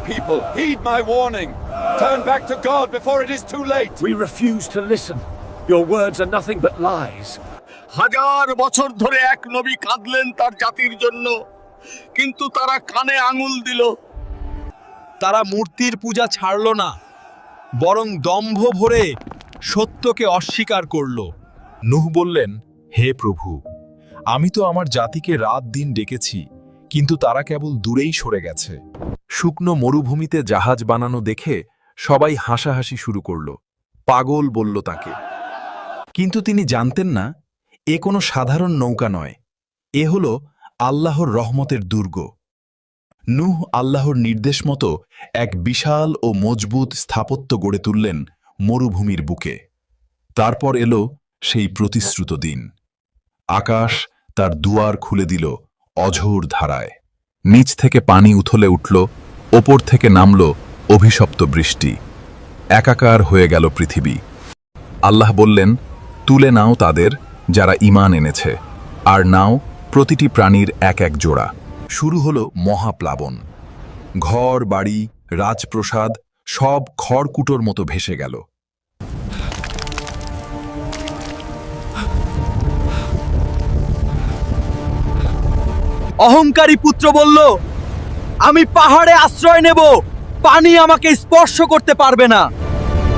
people, heed my warning. Turn back to God before it is too late. We refuse to listen. Your words are nothing but lies. হাজার বছর ধরে এক নবী কাঁদলেন তার জাতির জন্য, কিন্তু তারা কানে আঙুল দিল। তারা মূর্তির পূজা ছাড়ল না, বরং দম্ভ ভরে সত্যকে অস্বীকার করল। নূহ বললেন, হে প্রভু, আমি তো আমার জাতিকে রাত দিন ডেকেছি, কিন্তু তারা কেবল দূরেই সরে গেছে। শুকনো মরুভূমিতে জাহাজ বানানো দেখে সবাই হাসাহাসি শুরু করল। পাগল বলল তাকে। কিন্তু তিনি জানতেন না, এ কোনো সাধারণ নৌকা নয়, এ হল আল্লাহর রহমতের দুর্গ। নূহ আল্লাহর নির্দেশ মতো এক বিশাল ও মজবুত স্থাপত্য গড়ে তুললেন মরুভূমির বুকে। তারপর এলো সেই প্রতিশ্রুত দিন। আকাশ তার দুয়ার খুলে দিল অঝোর ধারায়। নিচ থেকে পানি উথলে উঠল, ওপর থেকে নামল অভিশপ্ত বৃষ্টি। একাকার হয়ে গেল পৃথিবী। আল্লাহ বললেন, তুলে নাও তাদের যারা ঈমান এনেছে, আর নাও প্রতিটি প্রাণীর এক এক জোড়া। শুরু হলো মহাপ্লাবন। ঘর বাড়ি রাজপ্রসাদ সব খড়কুটোর মতো ভেসে গেল। অহংকারী পুত্র বলল, আমি পাহাড়ে আশ্রয় নেব, পানি আমাকে স্পর্শ করতে পারবে না।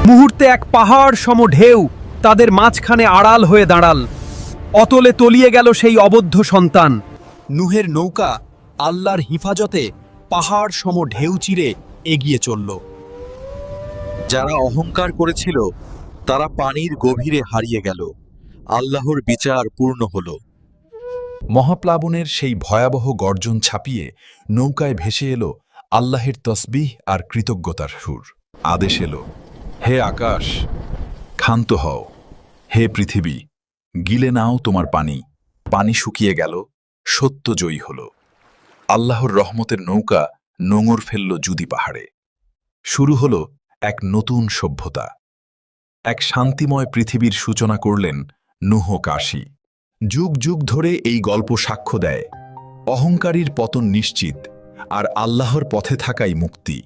মুহূর্তে এক পাহাড় সম ঢেউ তাদের মাঝখানে আড়াল হয়ে দাঁড়াল। অতলে তলিয়ে গেল সেই অবদ্ধ সন্তান। নূহের নৌকা আল্লাহর হিফাজতে পাহাড় সম ঢেউ চিরে এগিয়ে চলল। যারা অহংকার করেছিল তারা পানির গভীরে হারিয়ে গেল। আল্লাহর বিচার পূর্ণ হল। মহাপ্লাবনের সেই ভয়াবহ গর্জন ছাপিয়ে নৌকায় ভেসে এলো আল্লাহের তসবিহ আর কৃতজ্ঞতার সুর। আদেশ এলো, হে আকাশ, ক্ষান্ত হও। হে পৃথিবী, গিলে নাও তোমার পানি। পানি শুকিয়ে গেল, সত্য জয়ী হল। আল্লাহর রহমতের নৌকা নোঙর ফেলল জুদি পাহাড়ে। শুরু হল এক নতুন সভ্যতা। এক শান্তিময় পৃথিবীর সূচনা করলেন নূহ কাশী। যুগ যুগ ধরে এই গল্প সাক্ষ্য দেয়, অহংকারীর পতন নিশ্চিত, আর আল্লাহর পথে থাকাই মুক্তি।